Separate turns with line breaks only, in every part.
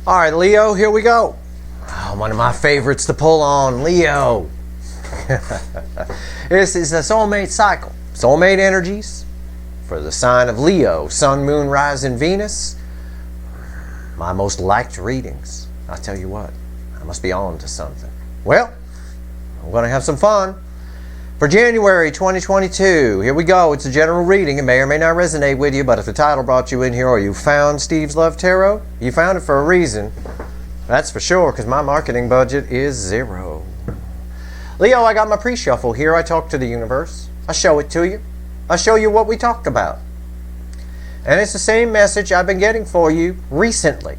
All right, Leo, here we go. Oh, one of my favorites to pull on, Leo. This is a soulmate cycle. Soulmate energies for the sign of Leo, Sun, Moon, Rising, Venus. My most liked readings. I tell you what, I must be on to something. Well, I'm going to have some fun. For January 2022, here we go. It's a general reading. It may or may not resonate with you, but if the title brought you in here or you found Steve's Love Tarot, you found it for a reason. That's for sure, because my marketing budget is zero. Leo, I got my pre-shuffle here. I talk to the universe. I show it to you. I show you what we talked about. And it's the same message I've been getting for you recently.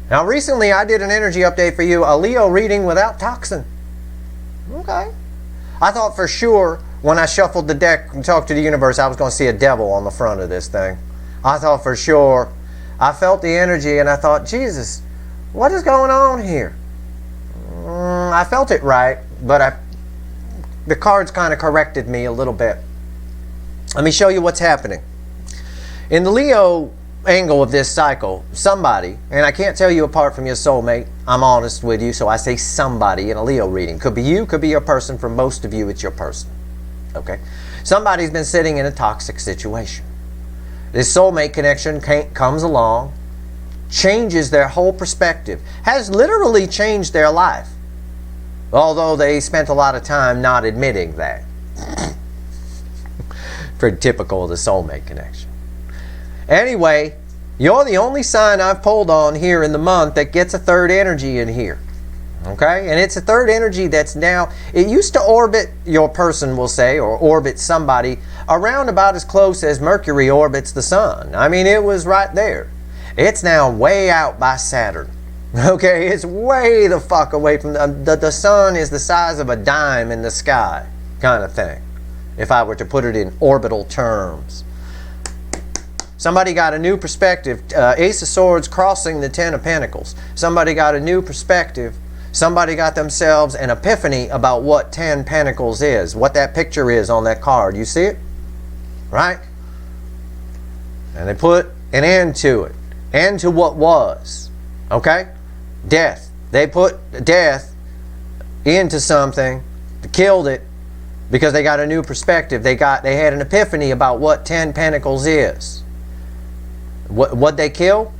Now, recently I did an energy update for you, a Leo reading without toxin. Okay. I thought for sure when I shuffled the deck and talked to the universe, I was going to see a devil on the front of this thing. I thought for sure. I felt the energy and I thought, Jesus, what is going on here? I felt it right, but the cards kind of corrected me a little bit. Let me show you what's happening. In the Leo angle of this cycle, somebody, and I can't tell you apart from your soulmate, I'm honest with you, so I say somebody in a Leo reading. Could be you, could be your person. For most of you, it's your person. Okay? Somebody's been sitting in a toxic situation. This soulmate connection comes along, changes their whole perspective, has literally changed their life. Although they spent a lot of time not admitting that. Pretty typical of the soulmate connection. Anyway, you're the only sign I've pulled on here in the month that gets a third energy in here. Okay? And it's a third energy that's now, it used to orbit your person, we'll say, or orbit somebody around about as close as Mercury orbits the sun. I mean, it was right there. It's now way out by Saturn. Okay? It's way the fuck away from the sun is the size of a dime in the sky, kind of thing, if I were to put it in orbital terms. Somebody got a new perspective. Ace of Swords crossing the Ten of Pentacles. Somebody got a new perspective. Somebody got themselves an epiphany about what 10 Pentacles is. What that picture is on that card. You see it? Right? And they put an end to it. End to what was. Okay? Death. They put death into something. Killed it. Because they got a new perspective. They had an epiphany about what 10 Pentacles is. What they kill?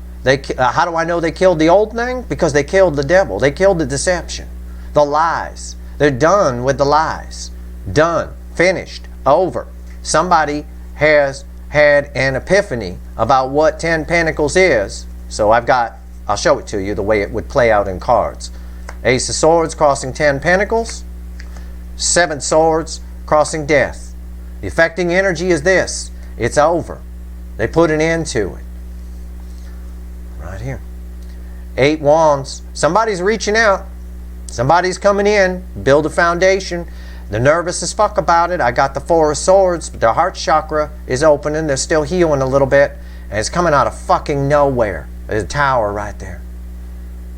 How do I know they killed the old thing? Because they killed the devil. They killed the deception. The lies. They're done with the lies. Done. Finished. Over. Somebody has had an epiphany about what 10 Pentacles is. So I'll show it to you the way it would play out in cards. Ace of Swords crossing 10 Pentacles. 7 Swords crossing death. The affecting energy is this. It's over. They put an end to it. Right here. 8 Wands. Somebody's reaching out. Somebody's coming in. Build a foundation. They're nervous as fuck about it. I got the 4 of Swords. But their heart chakra is opening. They're still healing a little bit. And it's coming out of fucking nowhere. There's a tower right there.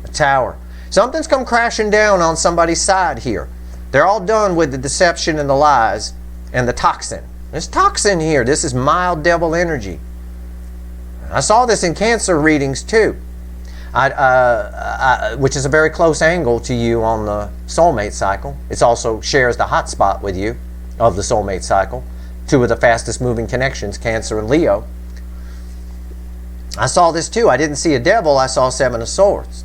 A tower. Something's come crashing down on somebody's side here. They're all done with the deception and the lies and the toxin. There's toxin here. This is mild devil energy. I saw this in Cancer readings too, which is a very close angle to you on the soulmate cycle. It also shares the hot spot with you of the soulmate cycle. 2 of the fastest moving connections, Cancer and Leo. I saw this too. I didn't see a devil. I saw 7 of Swords.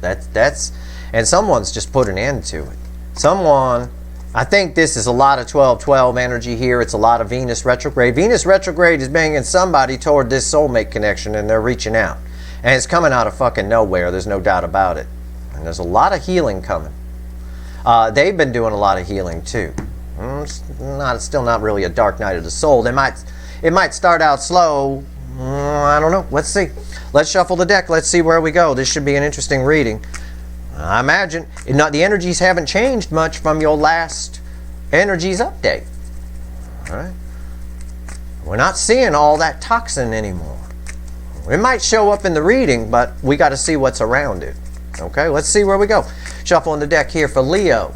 And someone's just put an end to it. Someone. I think this is a lot of 12-12 energy here. It's a lot of Venus retrograde. Venus retrograde is bringing somebody toward this soulmate connection, and they're reaching out. And it's coming out of fucking nowhere. There's no doubt about it. And there's a lot of healing coming. They've been doing a lot of healing too. It's still not really a dark night of the soul. It might start out slow. I don't know. Let's see. Let's shuffle the deck. Let's see where we go. This should be an interesting reading. I imagine the energies haven't changed much from your last energies update. All right? We're not seeing all that toxin anymore. It might show up in the reading, but we got to see what's around it. Okay, let's see where we go. Shuffling the deck here for Leo.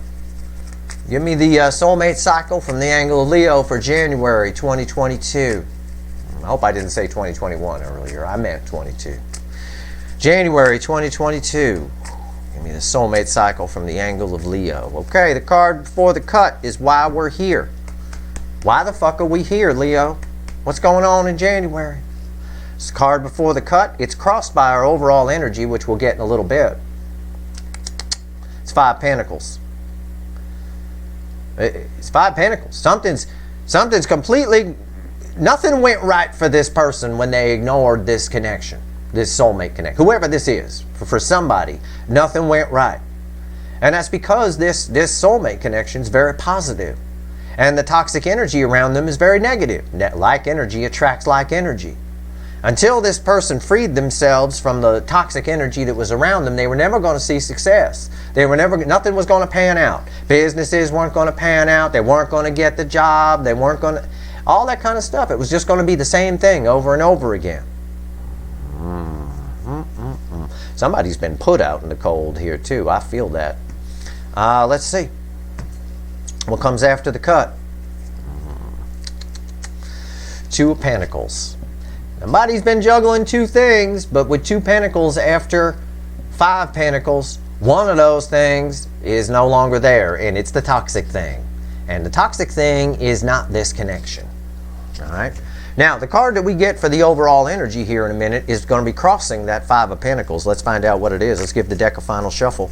Give me the soulmate cycle from the angle of Leo for January 2022. I hope I didn't say 2021 earlier. I meant 22. January 2022. Give me the soulmate cycle from the angle of Leo. Okay, the card before the cut is why we're here. Why the fuck are we here, Leo? What's going on in January? This card before the cut, it's crossed by our overall energy, which we'll get in a little bit. It's 5 Pentacles. It's 5 Pentacles. Something's completely, nothing went right for this person when they ignored this connection, this soulmate connection. Whoever this is, for somebody, nothing went right. And that's because this soulmate connection is very positive. And the toxic energy around them is very negative. Like energy attracts like energy. Until this person freed themselves from the toxic energy that was around them, they were never going to see success. Nothing was going to pan out. Businesses weren't going to pan out. They weren't going to get the job. They weren't going to, all that kind of stuff. It was just going to be the same thing over and over again. Somebody's been put out in the cold here too. I feel that. Let's see. What comes after the cut? 2 of Pentacles. Somebody's been juggling 2 things, but with 2 Pentacles after 5 Pentacles, one of those things is no longer there, and it's the toxic thing. And the toxic thing is not this connection. All right? Now, the card that we get for the overall energy here in a minute is going to be crossing that 5 of Pentacles. Let's find out what it is. Let's give the deck a final shuffle.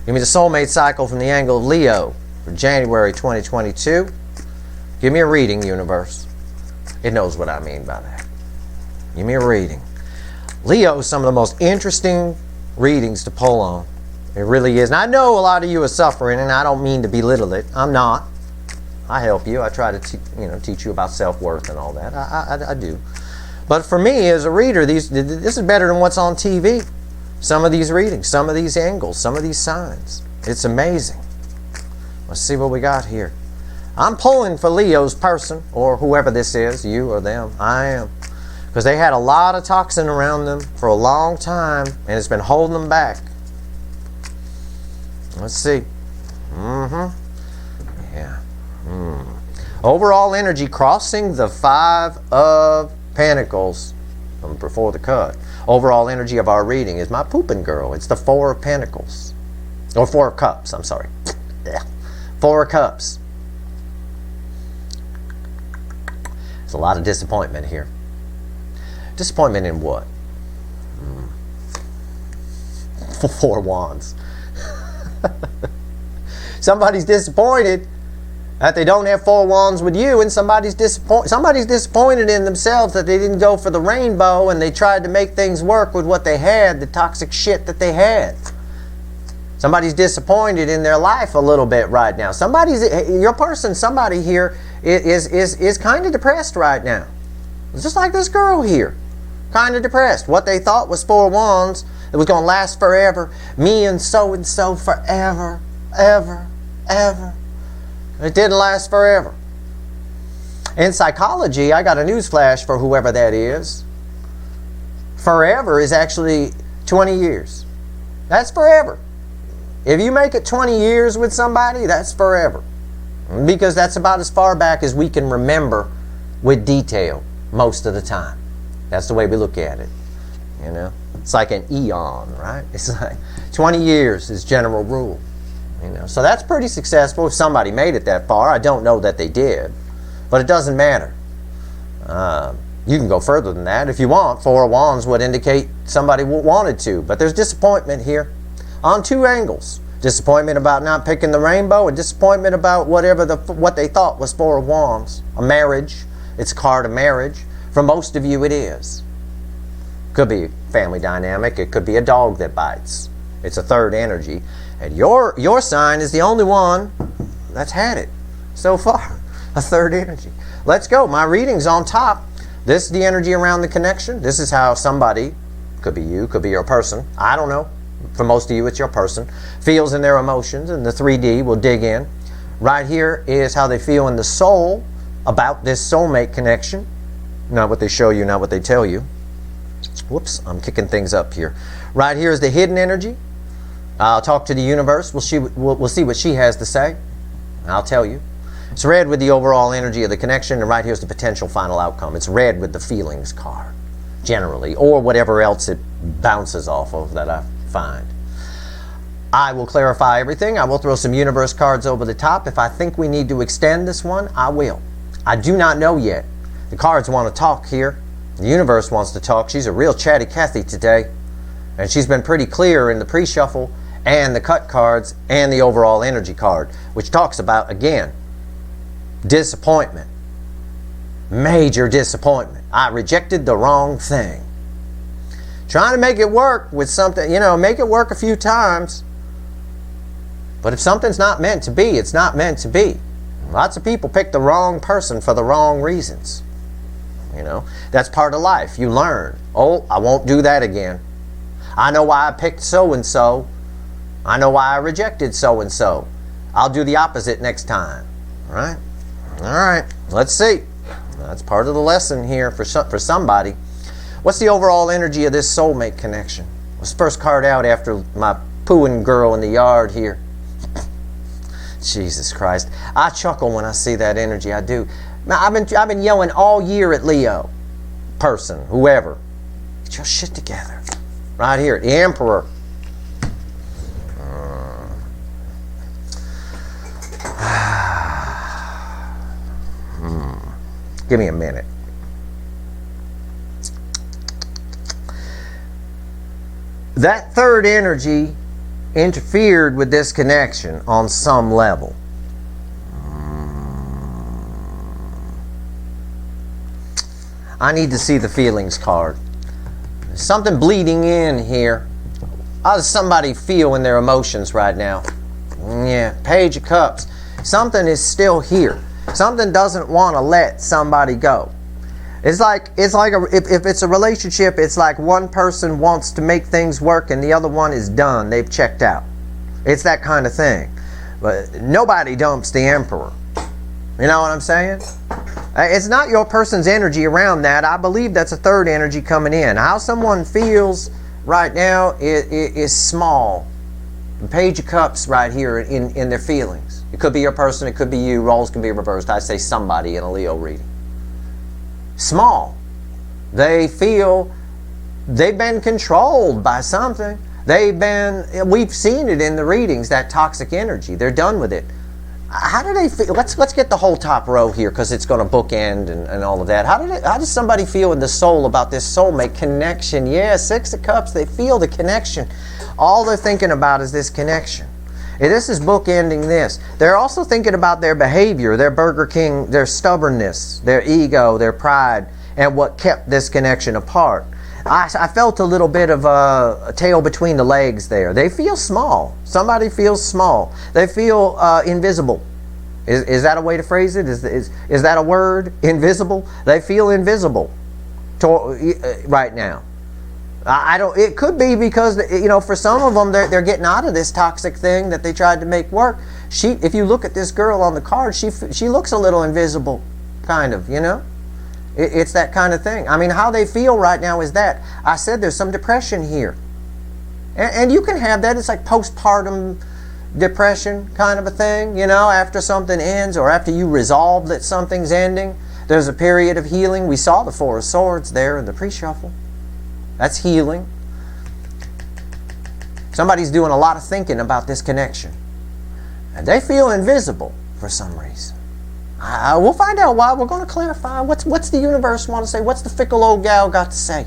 Give me the soulmate cycle from the angle of Leo for January 2022. Give me a reading, universe. It knows what I mean by that. Give me a reading. Leo is some of the most interesting readings to pull on. It really is. And I know a lot of you are suffering, and I don't mean to belittle it. I'm not. I help you. I try to teach you about self-worth and all that. I do. But for me as a reader, this is better than what's on TV. Some of these readings, some of these angles, some of these signs. It's amazing. Let's see what we got here. I'm pulling for Leo's person, or whoever this is, you or them. I am. Because they had a lot of toxin around them for a long time, and it's been holding them back. Let's see. Yeah. Overall energy crossing the 5 of Pentacles from before the cut. Overall energy of our reading is my pooping girl. It's the 4 of Pentacles. Or 4 of Cups, I'm sorry. 4 of Cups. There's a lot of disappointment here. Disappointment in what? 4 Wands. Somebody's disappointed that they don't have 4 Wands with you, and somebody's disappointed in themselves that they didn't go for the rainbow and they tried to make things work with what they had, the toxic shit that they had. Somebody's disappointed in their life a little bit right now. Somebody here is kind of depressed right now. It's just like this girl here. Kind of depressed. What they thought was 4 Wands, it was going to last forever. Me and so forever, ever, ever. It didn't last forever. In psychology, I got a newsflash for whoever that is. Forever is actually 20 years. That's forever. If you make it 20 years with somebody, that's forever. Because that's about as far back as we can remember with detail most of the time. That's the way we look at it. You know, it's like an eon, right? It's like 20 years is general rule. You know, so that's pretty successful if somebody made it that far. I don't know that they did, but it doesn't matter. You can go further than that if you want. 4 of Wands would indicate somebody wanted to, but there's disappointment here on 2 angles. Disappointment about not picking the rainbow, and disappointment about what they thought was 4 of Wands. A marriage. It's a card of marriage. For most of you, it is. Could be family dynamic. It could be a dog that bites. It's a 3rd energy. And your sign is the only one that's had it so far. A 3rd energy. Let's go. My reading's on top. This is the energy around the connection. This is how somebody, could be you, could be your person, I don't know. For most of you, it's your person, feels in their emotions, and the 3D will dig in. Right here is how they feel in the soul about this soulmate connection. Not what they show you, not what they tell you. Whoops, I'm kicking things up here. Right here is the hidden energy. I'll talk to the universe. We'll see what she has to say. I'll tell you. It's red with the overall energy of the connection, and right here's the potential final outcome. It's red with the feelings card. generally, or whatever else it bounces off of that I find. I will clarify everything. I will throw some universe cards over the top. If I think we need to extend this one, I will. I do not know yet. The cards want to talk here. The universe wants to talk. She's a real chatty Cathy today. And she's been pretty clear in the pre-shuffle and the cut cards and the overall energy card, which talks about, again, disappointment. Major disappointment. I rejected the wrong thing. Trying to make it work with something, make it work a few times. But if something's not meant to be, it's not meant to be. Lots of people pick the wrong person for the wrong reasons. That's part of life. You learn. Oh, I won't do that again. I know why I picked so-and-so. I know why I rejected so-and-so. I'll do the opposite next time. All right? All right. Let's see. That's part of the lesson here for somebody. What's the overall energy of this soulmate connection? What's the first card out after my pooing girl in the yard here? Jesus Christ. I chuckle when I see that energy. I do. Now, I've been yelling all year at Leo. Person, whoever. Get your shit together. Right here. The Emperor. Give me a minute. That third energy interfered with this connection on some level. I need to see the feelings card. There's something bleeding in here. How does somebody feel in their emotions right now? Yeah, Page of Cups. Something is still here. Something doesn't want to let somebody go. If it's a relationship, it's like one person wants to make things work and the other one is done. They've checked out. It's that kind of thing. But nobody dumps the Emperor. You know what I'm saying? It's not your person's energy around that. I believe that's a third energy coming in. How someone feels right now is small. The Page of Cups right here in their feelings. It could be your person, it could be you. Roles can be reversed. I say somebody in a Leo reading. Small. They feel they've been controlled by something. We've seen it in the readings, that toxic energy. They're done with it. How do they feel? Let's get the whole top row here because it's going to bookend and all of that. How does somebody feel in the soul about this soulmate connection? Yeah, Six of Cups, they feel the connection. All they're thinking about is this connection. And this is bookending this. They're also thinking about their behavior, their Burger King, their stubbornness, their ego, their pride, and what kept this connection apart. I felt a little bit of a tail between the legs there. They feel small. Somebody feels small. They feel invisible. Is that a way to phrase it? Is that a word? Invisible? They feel invisible right now. I don't. It could be because for some of them they're getting out of this toxic thing that they tried to make work. If you look at this girl on the card, she looks a little invisible, kind of. It's that kind of thing. I mean, how they feel right now is that. I said there's some depression here. And you can have that. It's like postpartum depression kind of a thing, after something ends or after you resolve that something's ending. There's a period of healing. We saw the Four of Swords there in the pre-shuffle. That's healing. Somebody's doing a lot of thinking about this connection. And they feel invisible for some reason. We'll find out why. We're going to clarify. What's the universe want to say? What's the fickle old gal got to say?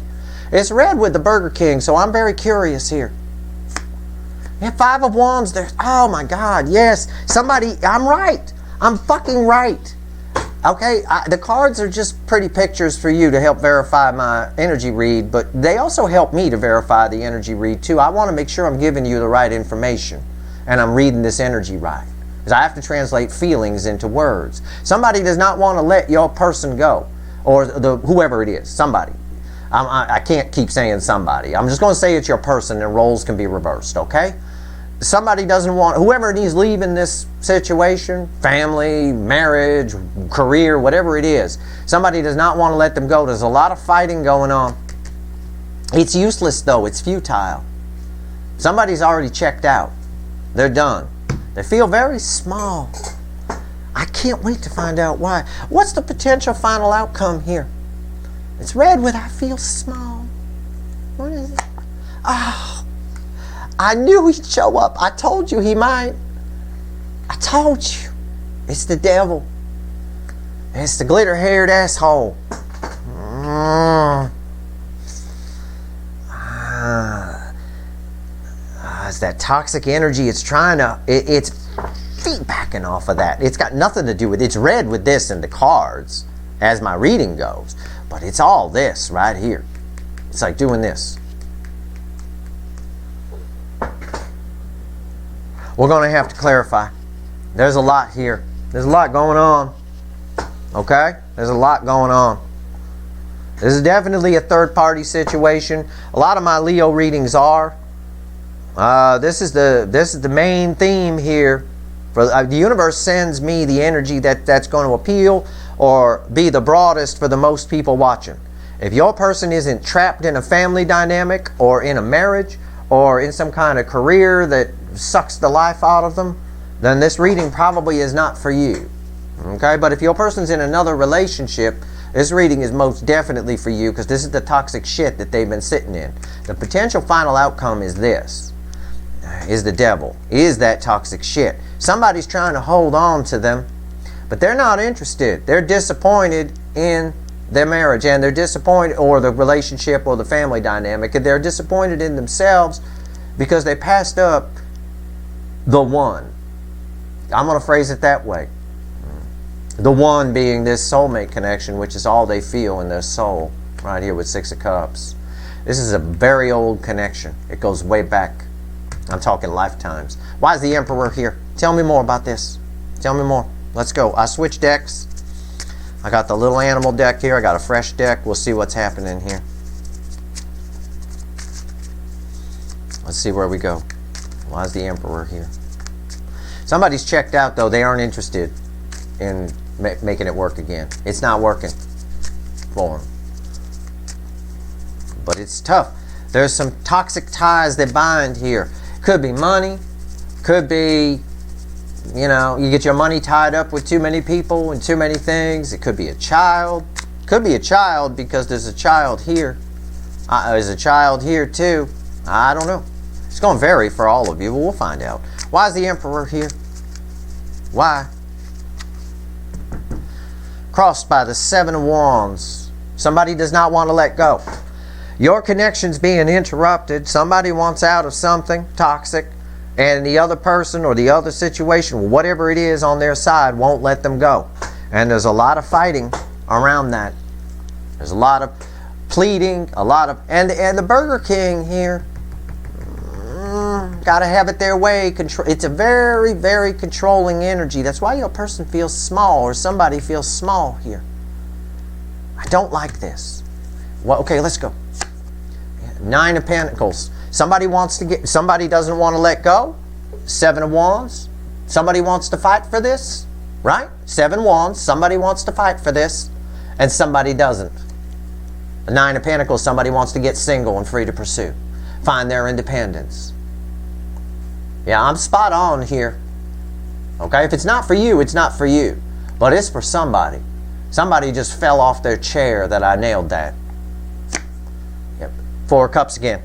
It's red with the Burger King, so I'm very curious here. Yeah, Five of Wands there. Oh my God, yes. I'm right. I'm fucking right. Okay, the cards are just pretty pictures for you to help verify my energy read, but they also help me to verify the energy read too. I want to make sure I'm giving you the right information and I'm reading this energy right. Because I have to translate feelings into words. Somebody does not want to let your person go, or whoever it is, somebody. I can't keep saying somebody. I'm just going to say it's your person and roles can be reversed, okay? Somebody doesn't want, whoever needs leaving this situation, family, marriage, career, whatever it is, somebody does not want to let them go. There's a lot of fighting going on. It's useless though. It's futile. Somebody's already checked out. They're done. They feel very small. I can't wait to find out why. What's the potential final outcome here? It's red with I feel small. What is it? Oh, I knew he'd show up. I told you he might. I told you. It's the devil. It's the glitter-haired asshole. It's that toxic energy. It's trying to, it's feedbacking off of that. It's got nothing to do with, it's red with this and the cards as my reading goes. But it's all this right here. It's like doing this. We're going to have to clarify. There's a lot here. There's a lot going on. Okay? There's a lot going on. This is definitely a third-party situation. A lot of my Leo readings are. This is the main theme here. For the universe sends me the energy that's going to appeal or be the broadest for the most people watching. If your person isn't trapped in a family dynamic or in a marriage or in some kind of career that sucks the life out of them, then this reading probably is not for you. Okay? But if your person's in another relationship, this reading is most definitely for you, because this is the toxic shit that they've been sitting in. The potential final outcome is this. Is the devil. Is that toxic shit. Somebody's trying to hold on to them, but they're not interested. They're disappointed in their marriage, and they're disappointed, or the relationship or the family dynamic, and they're disappointed in themselves because they passed up the one. I'm going to phrase it that way. The one being this soulmate connection, which is all they feel in their soul, right here with Six of Cups. This is a very old connection. It goes way back. I'm talking lifetimes. Why is the Emperor here? Tell me more about this. Tell me more. Let's go. I switched decks. I got the little animal deck here. I got a fresh deck. We'll see what's happening here. Let's see where we go. Why is the Emperor here? Somebody's checked out, though. They aren't interested in making it work again. It's not working for them. But it's tough. There's some toxic ties that bind here. Could be money. Could be, you know, you get your money tied up with too many people and too many things. It could be a child. Could be a child because there's a child here. There's a child here too. I don't know. It's going to vary for all of you, but we'll find out. Why is the Emperor here? Why? Crossed by the Seven of Wands. Somebody does not want to let go. Your connection's being interrupted. Somebody wants out of something toxic, and the other person or the other situation, whatever it is on their side, won't let them go. And there's a lot of fighting around that. There's a lot of pleading, a lot of, and the Burger King here, got to have it their way. It's a very, very controlling energy. That's why your person feels small, or somebody feels small here. I don't like this. Well, okay, let's go. Nine of Pentacles. Somebody doesn't want to let go. Seven of Wands. Somebody wants to fight for this, right? Seven Wands. Somebody wants to fight for this, and somebody doesn't. The Nine of Pentacles. Somebody wants to get single and free to pursue, find their independence. Yeah, I'm spot on here. Okay, if it's not for you, it's not for you, but it's for somebody. Somebody just fell off their chair that I nailed that. Yep. Four of Cups again.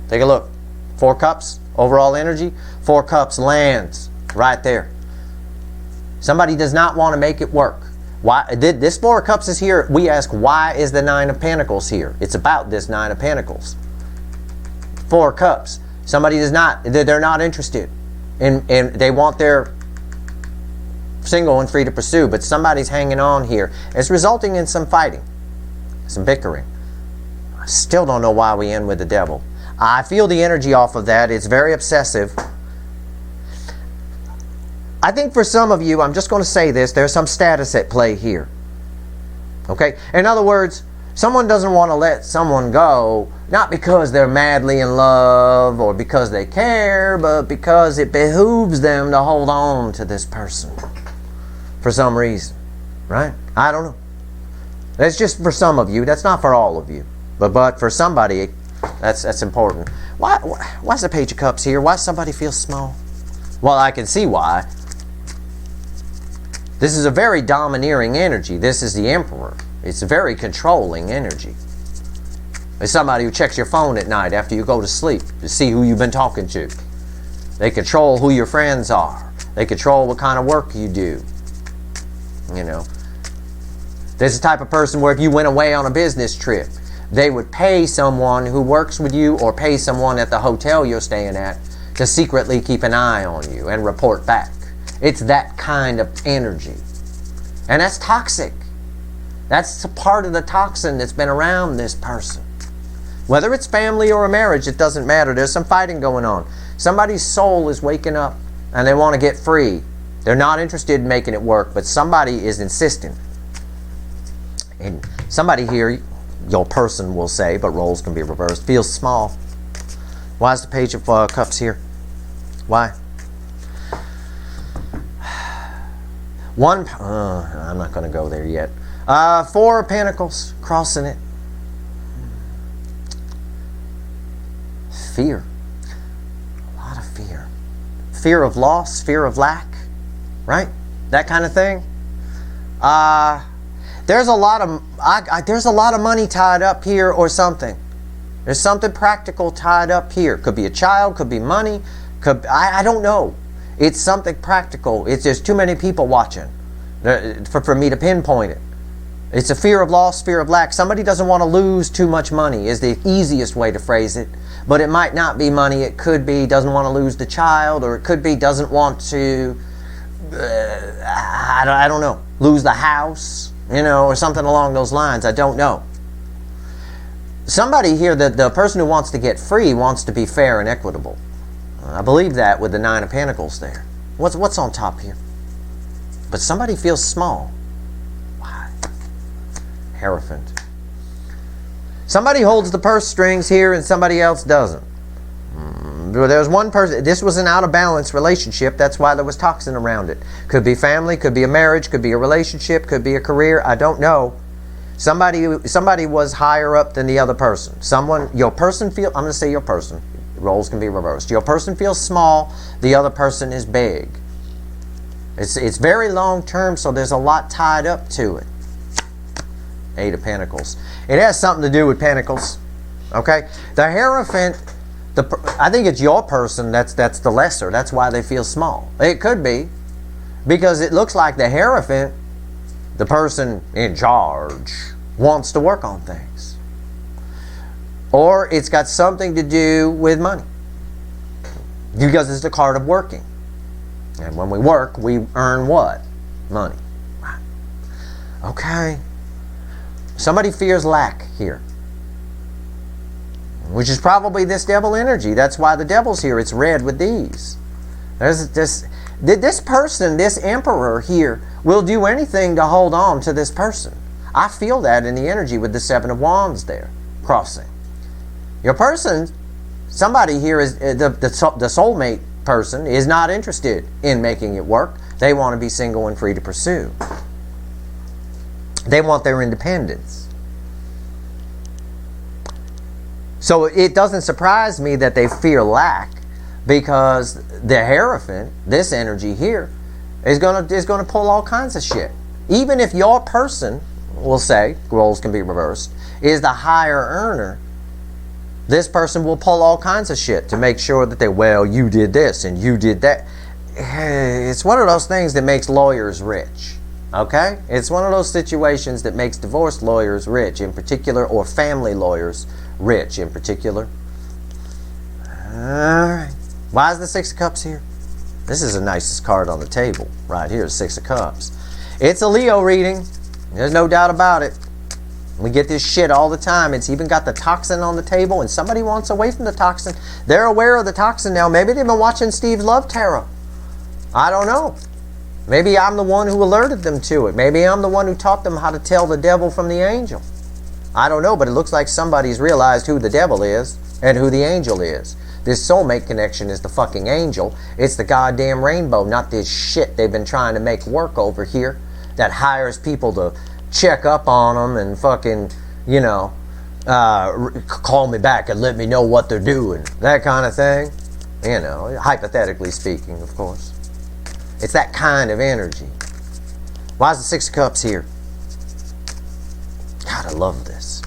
Take a look. Four Cups, overall energy. Four Cups lands right there. Somebody does not want to make it work. Why? This Four of Cups is here. We ask, why is the Nine of Pentacles here? It's about this Nine of Pentacles. Four of Cups. Somebody does not, they're not interested. And they want their single and free to pursue, but somebody's hanging on here. It's resulting in some fighting, some bickering. I still don't know why we end with the Devil. I feel the energy off of that. It's very obsessive. I think for some of you, I'm just going to say this, there's some status at play here. Okay? In other words, someone doesn't want to let someone go, not because they're madly in love or because they care, but because it behooves them to hold on to this person for some reason. Right? I don't know. That's just for some of you. That's not for all of you. But for somebody, that's important. Why's the Page of Cups here? Why does somebody feel small? Well, I can see why. This is a very domineering energy. This is the Emperor. It's a very controlling energy. It's somebody who checks your phone at night after you go to sleep to see who you've been talking to. They control who your friends are. They control what kind of work you do. You know. There's the type of person where if you went away on a business trip, they would pay someone who works with you or pay someone at the hotel you're staying at to secretly keep an eye on you and report back. It's that kind of energy. And that's toxic. That's a part of the toxin that's been around this person. Whether it's family or a marriage, it doesn't matter. There's some fighting going on. Somebody's soul is waking up and they want to get free. They're not interested in making it work, but somebody is insisting. And somebody here, your person will say, but roles can be reversed, feels small. Why is the Page of Cups here? Why? I'm not going to go there yet. Four of Pentacles, crossing it. Fear. A lot of fear. Fear of loss, fear of lack, right? That kind of thing. There's a lot of money tied up here or something. There's something practical tied up here. Could be a child, could be money, I don't know. It's something practical. There's too many people watching for me to pinpoint it. It's a fear of loss, fear of lack. Somebody doesn't want to lose too much money is the easiest way to phrase it. But it might not be money. It could be doesn't want to lose the child, or it could be doesn't want to, I don't know, lose the house, you know, or something along those lines. I don't know. Somebody here, the person who wants to get free wants to be fair and equitable. I believe that with the Nine of Pentacles there. What's on top here? But somebody feels small. Why? Hierophant. Somebody holds the purse strings here and somebody else doesn't. There's one person, this was an out of balance relationship, that's why there was toxin around it. Could be family, could be a marriage, could be a relationship, could be a career, I don't know. Somebody was higher up than the other person. Your person I'm going to say your person. Roles can be reversed. Your person feels small, the other person is big. It's very long term, so there's a lot tied up to it. Eight of Pentacles. It has something to do with Pentacles. Okay? The Hierophant, I think it's your person that's the lesser. That's why they feel small. It could be. Because it looks like the Hierophant, the person in charge, wants to work on things. Or it's got something to do with money. Because it's the card of working. And when we work, we earn what? Money. Okay. Somebody fears lack here. Which is probably this devil energy. That's why the devil's here. It's red with these. There's this person, this emperor here, will do anything to hold on to this person. I feel that in the energy with the Seven of Wands there, crossing. Your person, somebody here is the soulmate person is not interested in making it work. They want to be single and free to pursue. They want their independence. So it doesn't surprise me that they fear lack, because the Hierophant, this energy here, is gonna pull all kinds of shit. Even if your person, we'll say, roles can be reversed, is the higher earner, this person will pull all kinds of shit to make sure that you did this and you did that. It's one of those things that makes lawyers rich. Okay? It's one of those situations that makes divorce lawyers rich in particular, or family lawyers rich in particular. Alright. Why is the Six of Cups here? This is the nicest card on the table. Right here, Six of Cups. It's a Leo reading. There's no doubt about it. We get this shit all the time. It's even got the toxin on the table, and somebody wants away from the toxin. They're aware of the toxin now. Maybe they've been watching Steve's Love Tarot. I don't know. Maybe I'm the one who alerted them to it. Maybe I'm the one who taught them how to tell the devil from the angel. I don't know, but it looks like somebody's realized who the devil is and who the angel is. This soulmate connection is the fucking angel. It's the goddamn rainbow, not this shit they've been trying to make work over here that hires people to check up on them and fucking, you know, call me back and let me know what they're doing. That kind of thing. You know, hypothetically speaking, of course. It's that kind of energy. Why is the Six of Cups here? God, I love this.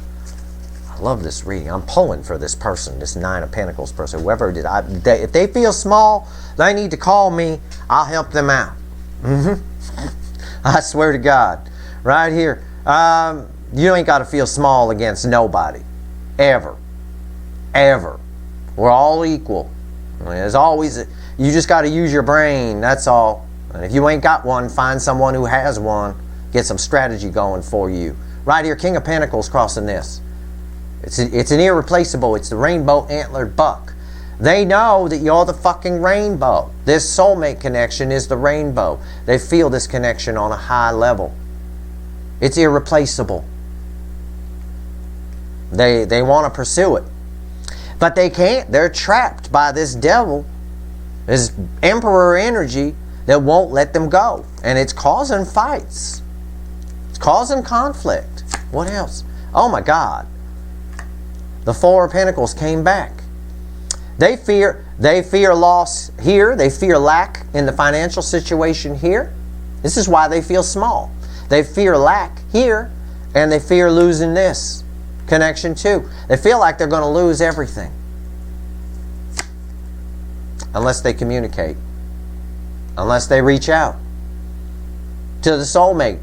I love this reading. I'm pulling for this person, this Nine of Pentacles person, whoever it is. If they feel small, they need to call me. I'll help them out. I swear to God. Right here. You ain't got to feel small against nobody. Ever. Ever. We're all equal. There's always, you just got to use your brain. That's all. And if you ain't got one, find someone who has one. Get some strategy going for you. Right here, King of Pentacles crossing this. It's an irreplaceable. It's the rainbow antlered buck. They know that you're the fucking rainbow. This soulmate connection is the rainbow. They feel this connection on a high level. It's irreplaceable. They want to pursue it. But they can't. They're trapped by this devil, this emperor energy that won't let them go. And it's causing fights. It's causing conflict. What else? Oh my God. The Four of Pentacles came back. They fear loss here. They fear lack in the financial situation here. This is why they feel small. They fear lack here, and they fear losing this connection too. They feel like they're going to lose everything unless they communicate, unless they reach out to the soulmate,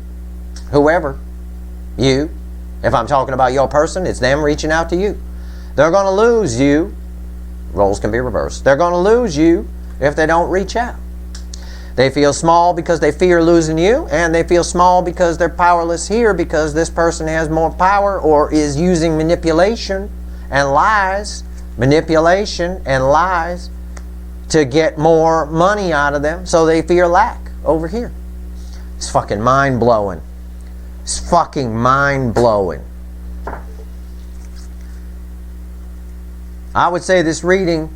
whoever, you. If I'm talking about your person, it's them reaching out to you. They're going to lose you. Roles can be reversed. They're going to lose you if they don't reach out. They feel small because they fear losing you, and they feel small because they're powerless here because this person has more power or is using manipulation and lies, to get more money out of them, so they fear lack over here. It's fucking mind-blowing. It's fucking mind-blowing. I would say this reading,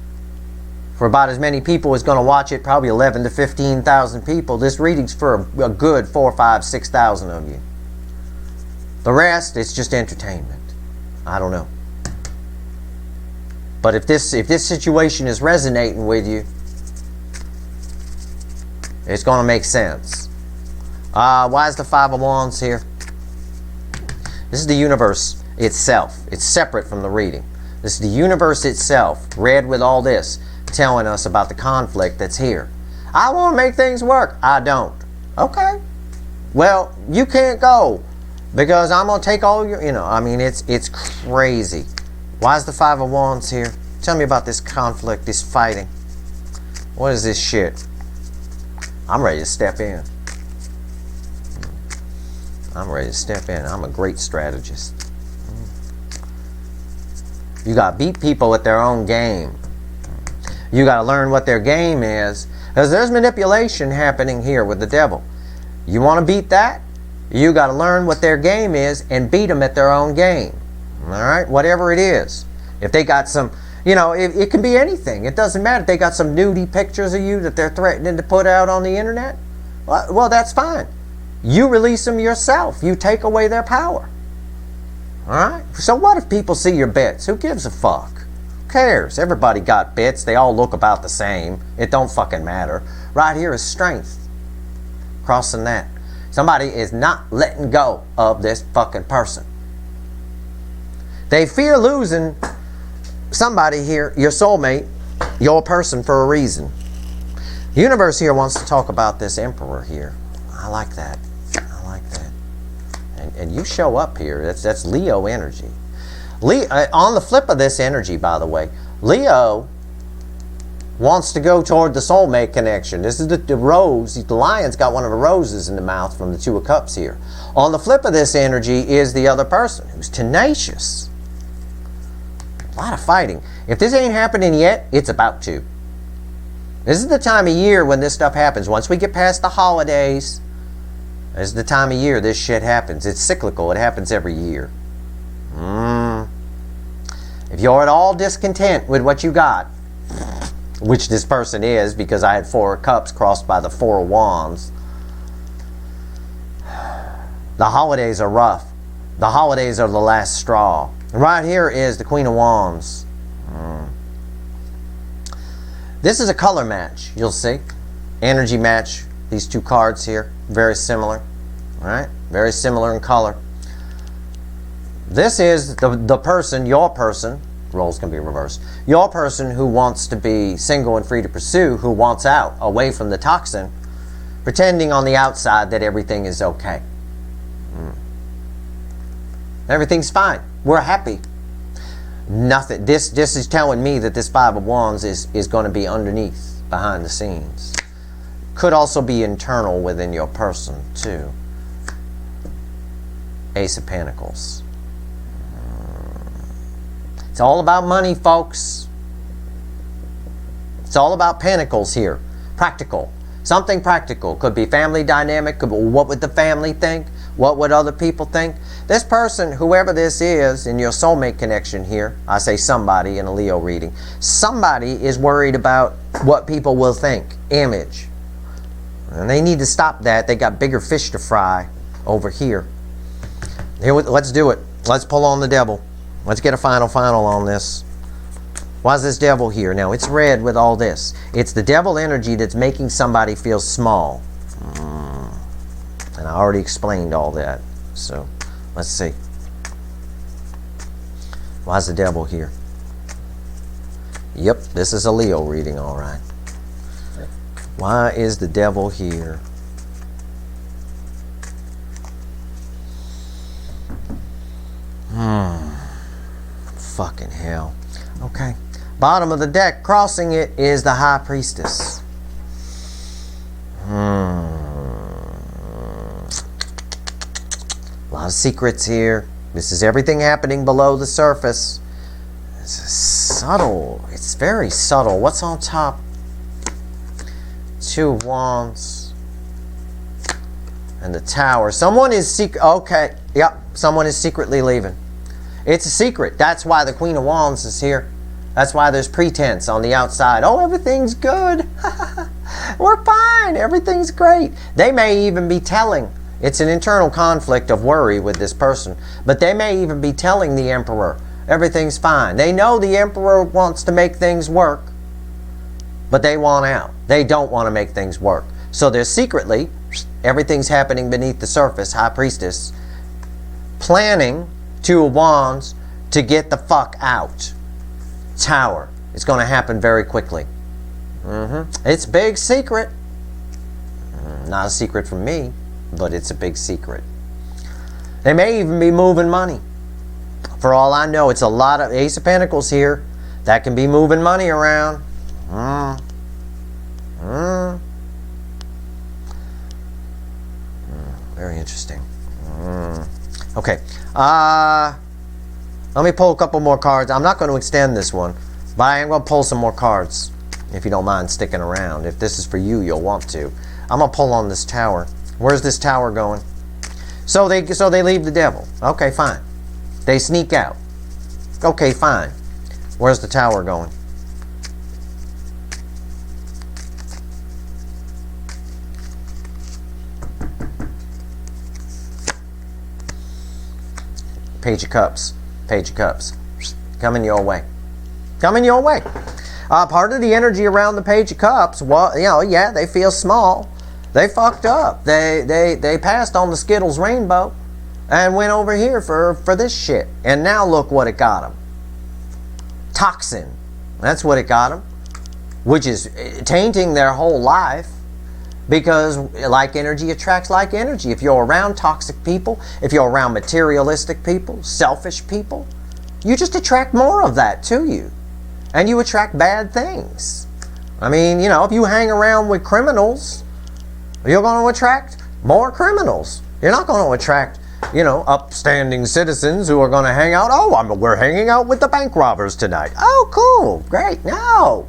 for about as many people as going to watch it, probably 11 to 15,000 people, this reading's for a good 4, 5, 6,000 of you. The rest, it's just entertainment. I don't know. But if this situation is resonating with you, it's going to make sense. Why is the Five of Wands here? This is the universe itself. It's separate from the reading. This is the universe itself, read with all this, telling us about the conflict that's here. I want to make things work. I don't. Okay. Well, you can't go because I'm going to take all your, I mean, it's crazy. Why is the Five of Wands here? Tell me about this conflict, this fighting. What is this shit? I'm ready to step in. I'm ready to step in. I'm a great strategist. You got to beat people at their own game. You got to learn what their game is. Because there's manipulation happening here with the devil. You want to beat that? You got to learn what their game is and beat them at their own game. Alright? Whatever it is. If they got some, it can be anything. It doesn't matter if they got some nudie pictures of you that they're threatening to put out on the internet. Well, that's fine. You release them yourself. You take away their power. Alright? So what if people see your bits? Who gives a fuck? Who cares? Everybody got bits. They all look about the same. It don't fucking matter. Right here is strength. Crossing that. Somebody is not letting go of this fucking person. They fear losing somebody here, your soulmate, your person, for a reason. The universe here wants to talk about this emperor here. I like that. I like that. And you show up here. That's Leo energy. On the flip of this energy, by the way, Leo wants to go toward the soulmate connection. This is the rose. The lion's got one of the roses in the mouth from the Two of Cups here. On the flip of this energy is the other person who's tenacious. A lot of fighting. If this ain't happening yet, it's about to. This is the time of year when this stuff happens. Once we get past the holidays, this is the time of year this shit happens. It's cyclical. It happens every year. If you're at all discontent with what you got, which this person is, because I had Four of Cups crossed by the Four of Wands, the holidays are rough. The holidays are the last straw. Right here is the Queen of Wands. This is a color match, you'll see. Energy match. These two cards here, very similar. All right? Very similar in color. This is the person, your person, roles can be reversed, your person who wants to be single and free to pursue, who wants out, away from the toxin, pretending on the outside that everything is okay. Everything's fine. We're happy. Nothing. This is telling me that this Five of Wands is going to be underneath, behind the scenes. Could also be internal within your person too. Ace of Pentacles. It's all about money, folks. It's all about pentacles here. Practical. Something practical. Could be family dynamic. Could be, what would the family think? What would other people think? This person, whoever this is in your soulmate connection here, I say somebody in a Leo reading, somebody is worried about what people will think. Image. And they need to stop that. They got bigger fish to fry over here. Here, let's do it. Let's pull on the devil. Let's get a final on this. Why is this devil here? Now, it's red with all this. It's the devil energy that's making somebody feel small. And I already explained all that. So, let's see. Why is the devil here? Yep, this is a Leo reading, all right. Why is the devil here? Fucking hell. Okay. Bottom of the deck, crossing it, is the High Priestess. A lot of secrets here. This is everything happening below the surface. It's subtle. It's very subtle. What's on top? Two of Wands. And the Tower. Someone is okay. Yep. Someone is secretly leaving. It's a secret. That's why the Queen of Wands is here. That's why there's pretense on the outside. Oh, everything's good. We're fine. Everything's great. They may even be telling. It's an internal conflict of worry with this person. But they may even be telling the Emperor, everything's fine. They know the Emperor wants to make things work. But they want out. They don't want to make things work. So they're secretly, everything's happening beneath the surface, High Priestess, planning Two of Wands to get the fuck out. Tower. It's going to happen very quickly. It's a big secret. Not a secret from me, but it's a big secret. They may even be moving money. For all I know, it's a lot of Ace of Pentacles here that can be moving money around. Very interesting. Okay. Let me pull a couple more cards. I'm not going to extend this one, but I am going to pull some more cards, if you don't mind sticking around. If this is for you, you'll want to. I'm going to pull on this Tower. Where's this Tower going? So they leave the devil. Okay, fine. They sneak out. Okay, fine. Where's the Tower going? Page of Cups. Page of Cups. Coming your way. Coming your way. Part of the energy around the Page of Cups, well, you know, yeah, they feel small. They fucked up. They passed on the Skittles rainbow and went over here for this shit. And now look what it got them. Toxin. That's what it got them. Which is tainting their whole life. Because like energy attracts like energy. If you're around toxic people, if you're around materialistic people, selfish people, you just attract more of that to you. And you attract bad things. I mean, you know, if you hang around with criminals, you're going to attract more criminals. You're not going to attract, you know, upstanding citizens who are going to hang out. Oh, we're hanging out with the bank robbers tonight. Oh, cool. Great. No.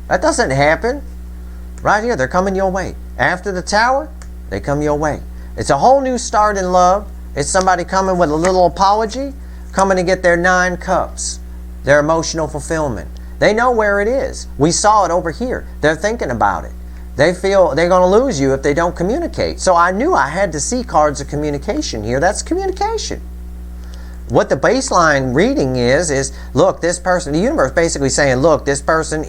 That doesn't happen. Right here, they're coming your way. After the Tower, they come your way. It's a whole new start in love. It's somebody coming with a little apology, coming to get their 9 cups, their emotional fulfillment. They know where it is. We saw it over here. They're thinking about it. They feel they're going to lose you if they don't communicate. So I knew I had to see cards of communication here. That's communication. What the baseline reading is look, this person, the universe basically saying, look, this person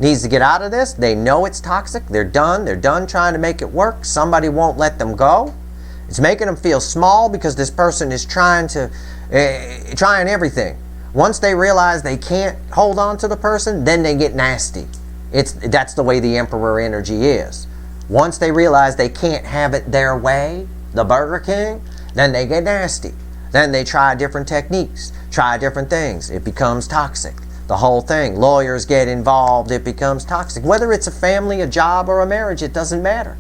needs to get out of this. They know it's toxic. They're done. They're done trying to make it work. Somebody won't let them go. It's making them feel small because this person is trying everything. Once they realize they can't hold on to the person, then they get nasty. That's the way the Emperor energy is. Once they realize they can't have it their way, the Burger King, then they get nasty. Then they try different techniques, try different things. It becomes toxic. The whole thing. Lawyers get involved. It becomes toxic. Whether it's a family, a job, or a marriage, it doesn't matter.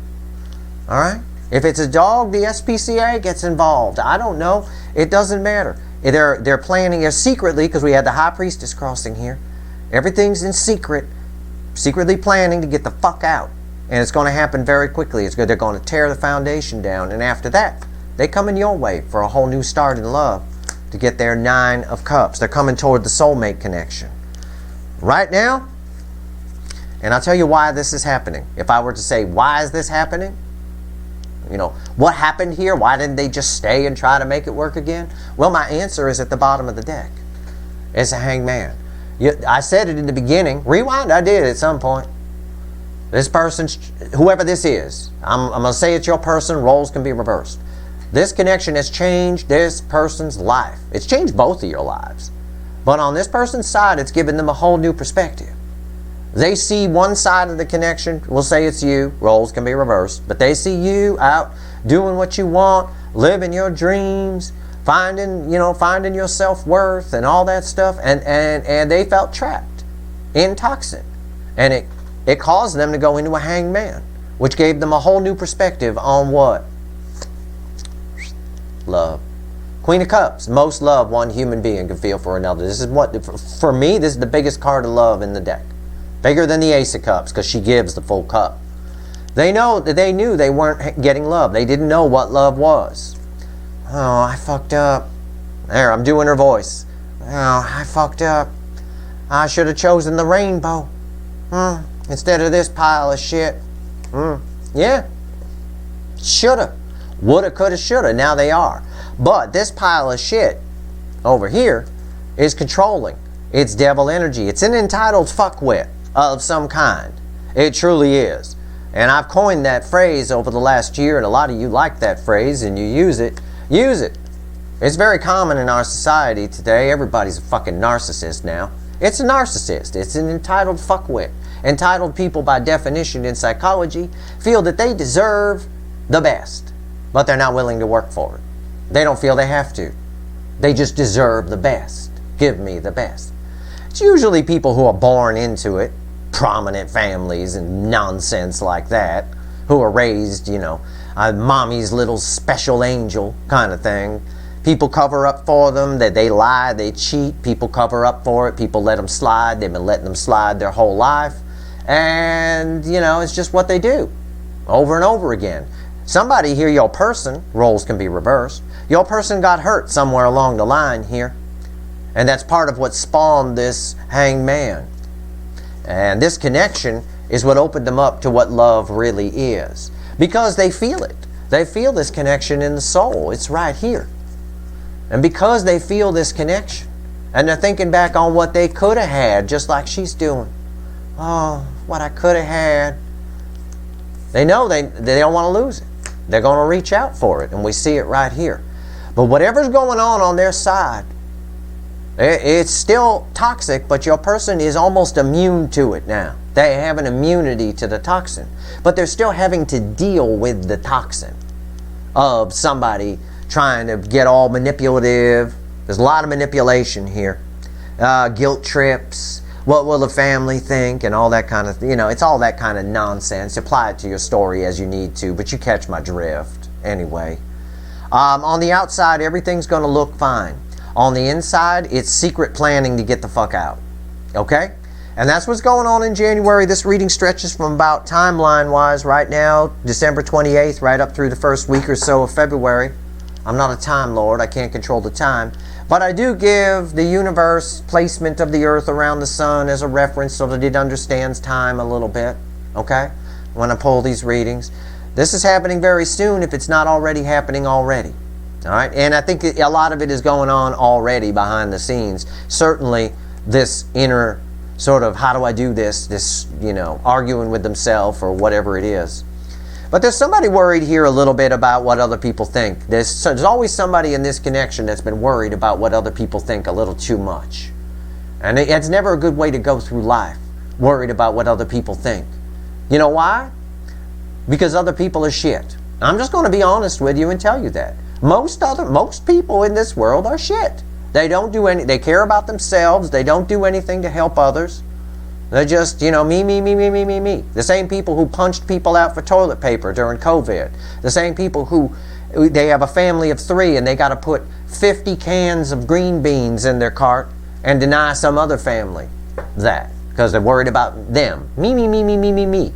All right? If it's a dog, the SPCA gets involved. I don't know. It doesn't matter. They're planning secretly, because we had the High Priestess crossing here. Everything's in secret, secretly planning to get the fuck out. And it's going to happen very quickly. They're going to tear the foundation down. And after that, they come in your way for a whole new start in love to get their 9 of Cups. They're coming toward the soulmate connection. Right now, and I'll tell you why this is happening. If I were to say, why is this happening? You know, what happened here? Why didn't they just stay and try to make it work again? Well, my answer is at the bottom of the deck. It's a hangman. I said it in the beginning. Rewind, I did at some point. This person, whoever this is, I'm going to say it's your person. Roles can be reversed. This connection has changed this person's life. It's changed both of your lives. But on this person's side, it's given them a whole new perspective. They see one side of the connection. We'll say it's you. Roles can be reversed. But they see you out doing what you want, living your dreams, finding your self-worth and all that stuff. And they felt trapped in toxin. And it caused them to go into a hangman, which gave them a whole new perspective on what? Love. Queen of Cups. Most love one human being can feel for another. This is what, for me, this is the biggest card of love in the deck. Bigger than the Ace of Cups, because she gives the full cup. They knew they weren't getting love. They didn't know what love was. Oh, I fucked up. There, I'm doing her voice. Oh, I fucked up. I should have chosen the rainbow. Instead of this pile of shit. Yeah. Shoulda. Woulda, coulda, shoulda. Now they are. But this pile of shit over here is controlling. It's devil energy. It's an entitled fuckwit of some kind. It truly is. And I've coined that phrase over the last year, and a lot of you like that phrase and you use it. Use it. It's very common in our society today. Everybody's a fucking narcissist now. It's a narcissist. It's an entitled fuckwit. Entitled people, by definition in psychology, feel that they deserve the best, but they're not willing to work for it. They don't feel they have to. They just deserve the best. Give me the best. It's usually people who are born into it, prominent families and nonsense like that, who are raised, mommy's little special angel kind of thing. People cover up for them, they lie, they cheat. People cover up for it. People let them slide. They've been letting them slide their whole life. And, it's just what they do over and over again. Somebody here, your person, roles can be reversed. Your person got hurt somewhere along the line here. And that's part of what spawned this hangman. And this connection is what opened them up to what love really is. Because they feel it. They feel this connection in the soul. It's right here. And because they feel this connection, and they're thinking back on what they could have had, just like she's doing. Oh, what I could have had. They know they don't want to lose it. They're going to reach out for it. And we see it right here. But whatever's going on their side, it's still toxic, but your person is almost immune to it now. They have an immunity to the toxin. But they're still having to deal with the toxin of somebody trying to get all manipulative. There's a lot of manipulation here. Guilt trips. What will the family think? And all that kind of, it's all that kind of nonsense. Apply it to your story as you need to, but you catch my drift anyway. On the outside, everything's going to look fine. On the inside, it's secret planning to get the fuck out. Okay? And that's what's going on in January. This reading stretches from about timeline-wise right now, December 28th, right up through the first week or so of February. I'm not a time lord. I can't control the time. But I do give the universe placement of the earth around the sun as a reference so that it understands time a little bit. Okay? When I pull these readings. This is happening very soon if it's not already happening already. All right? And I think a lot of it is going on already behind the scenes. Certainly this inner sort of, how do I do this, arguing with themselves or whatever it is. But there's somebody worried here a little bit about what other people think. There's always somebody in this connection that's been worried about what other people think a little too much. And it's never a good way to go through life, worried about what other people think. You know why? Because other people are shit. I'm just going to be honest with you and tell you that. Most people in this world are shit. They don't do they care about themselves. They don't do anything to help others. They're just, me. The same people who punched people out for toilet paper during COVID. The same people who, they have a family of 3 and they got to put 50 cans of green beans in their cart and deny some other family that because they're worried about them. Me.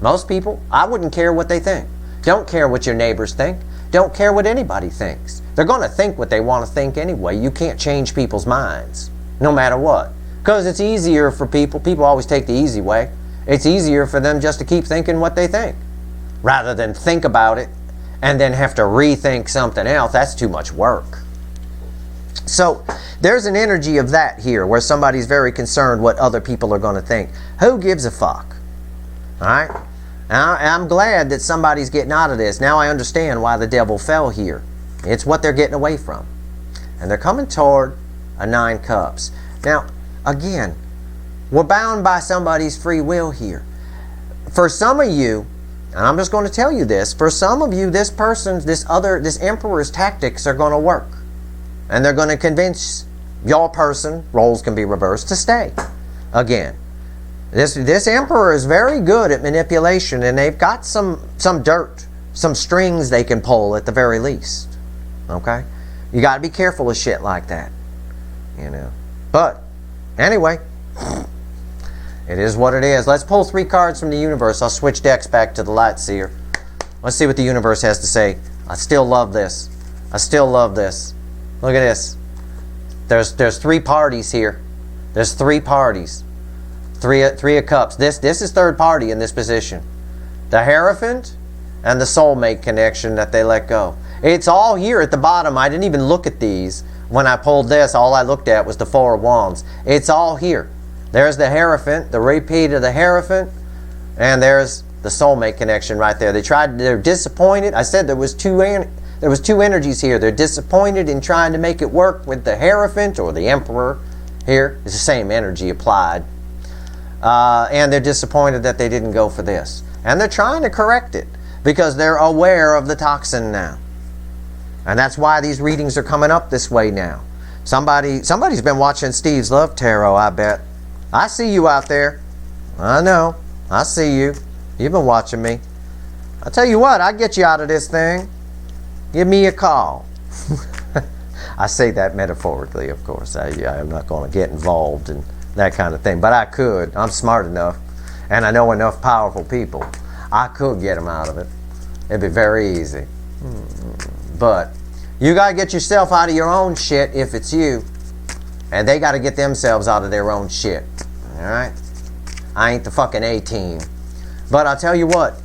Most people, I wouldn't care what they think. Don't care what your neighbors think. Don't care what anybody thinks. They're going to think what they want to think anyway. You can't change people's minds, no matter what. Because it's easier for people. People always take the easy way. It's easier for them just to keep thinking what they think, rather than think about it and then have to rethink something else. That's too much work. So there's an energy of that here, where somebody's very concerned what other people are going to think. Who gives a fuck? All right? Now, I'm glad that somebody's getting out of this. Now I understand why the devil fell here. It's what they're getting away from. And they're coming toward a 9 cups. Now, again, we're bound by somebody's free will here. For some of you, and I'm just going to tell you this, for some of you, this emperor's tactics are going to work. And they're going to convince your person, roles can be reversed, to stay. Again, this emperor is very good at manipulation, and they've got some dirt, some strings they can pull at the very least. Okay? You got to be careful of shit like that. But anyway, it is what it is. Let's pull 3 cards from the universe. I'll switch decks back to the Light Seer. Let's see what the universe has to say. I still love this. I still love this. Look at this. There's 3 parties here. There's 3 parties. 3 of Cups. This is third party in this position. The Hierophant and the soulmate connection that they let go. It's all here at the bottom. I didn't even look at these. When I pulled this, all I looked at was the 4 of Wands. It's all here. There's the Hierophant, the repeat of the Hierophant, and there's the soulmate connection right there. They're disappointed. I said there was two energies here. They're disappointed in trying to make it work with the Hierophant or the Emperor here. It's the same energy applied. And they're disappointed that they didn't go for this. And they're trying to correct it because they're aware of the toxin now. And that's why these readings are coming up this way now. Somebody's been watching Steve's Love Tarot, I bet. I see you out there. I know. I see you. You've been watching me. I'll tell you what, I'll get you out of this thing. Give me a call. I say that metaphorically, of course. I'm not going to get involved in that kind of thing. But I could. I'm smart enough. And I know enough powerful people. I could get them out of it. It'd be very easy. But you got to get yourself out of your own shit if it's you. And they got to get themselves out of their own shit. Alright? I ain't the fucking A-team. But I'll tell you what.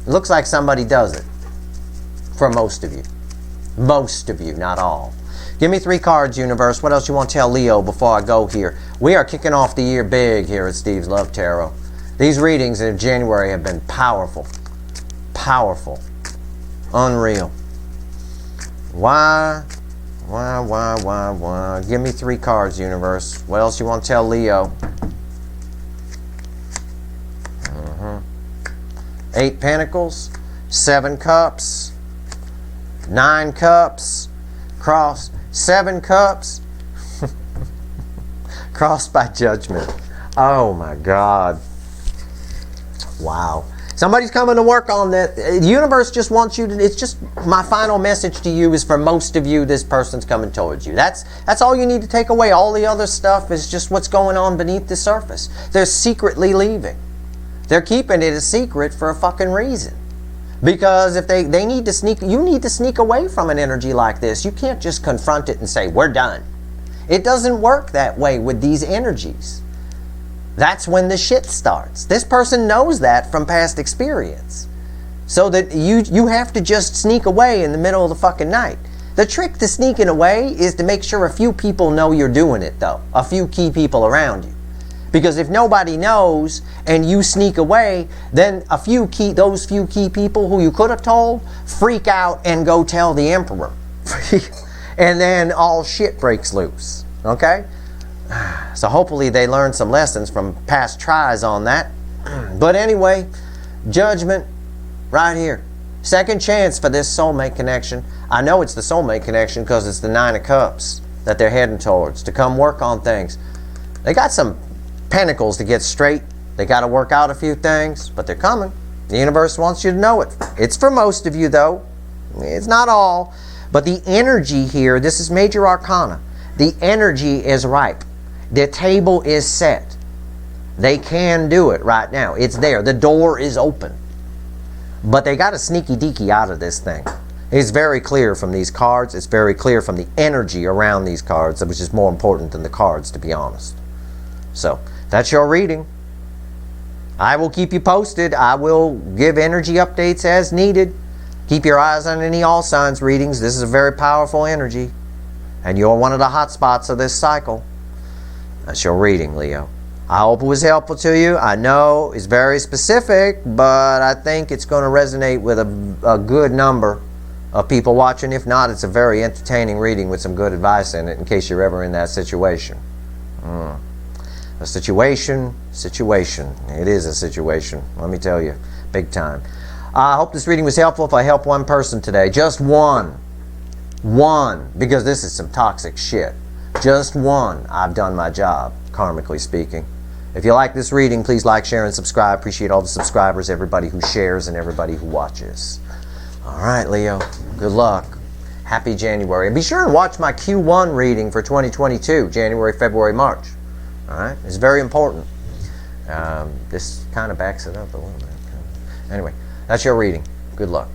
It looks like somebody does it. For most of you. Most of you, not all. Give me 3 cards, universe. What else you want to tell Leo before I go here? We are kicking off the year big here at Steve's Love Tarot. These readings in January have been powerful. Powerful. Unreal. Why? Give me 3 cards, universe. What else you want to tell Leo? 8 Pentacles, 7 Cups, 9 Cups, Cross, 7 Cups, Crossed by Judgment. Oh my God. Wow. Somebody's coming to work on that. The universe just wants you to, it's just, my final message to you is for most of you, this person's coming towards you. That's all you need to take away. All the other stuff is just what's going on beneath the surface. They're secretly leaving. They're keeping it a secret for a fucking reason. Because if they need to sneak, you need to sneak away from an energy like this. You can't just confront it and say, we're done. It doesn't work that way with these energies. That's when the shit starts. This person knows that from past experience. So that you have to just sneak away in the middle of the fucking night. The trick to sneaking away is to make sure a few people know you're doing it though. A few key people around you. Because if nobody knows and you sneak away, then those few key people who you could have told freak out and go tell the emperor. And then all shit breaks loose. Okay? So hopefully they learned some lessons from past tries on that. But anyway, judgment right here. Second chance for this soulmate connection. I know it's the soulmate connection because it's the 9 of Cups that they're heading towards to come work on things. They got some pentacles to get straight. They got to work out a few things, but they're coming. The universe wants you to know it. It's for most of you, though. It's not all. But the energy here, this is major arcana. The energy is ripe. The table is set. They can do it right now. It's there. The door is open. But they got to sneaky deaky out of this thing. It's very clear from these cards. It's very clear from the energy around these cards, which is more important than the cards, to be honest. So, that's your reading. I will keep you posted. I will give energy updates as needed. Keep your eyes on any all signs readings. This is a very powerful energy. And you're one of the hot spots of this cycle. That's your reading, Leo. I hope it was helpful to you. I know it's very specific, but I think it's going to resonate with a good number of people watching. If not, it's a very entertaining reading with some good advice in it in case you're ever in that situation. A situation. It is a situation, let me tell you, big time. I hope this reading was helpful. If I help one person today, just one, because this is some toxic shit. Just one, I've done my job, karmically speaking. If you like this reading, please like, share, and subscribe. Appreciate all the subscribers, everybody who shares, and everybody who watches. All right, Leo, good luck. Happy January. And be sure and watch my Q1 reading for 2022, January, February, March. All right, it's very important. This kind of backs it up a little bit. Anyway, that's your reading. Good luck.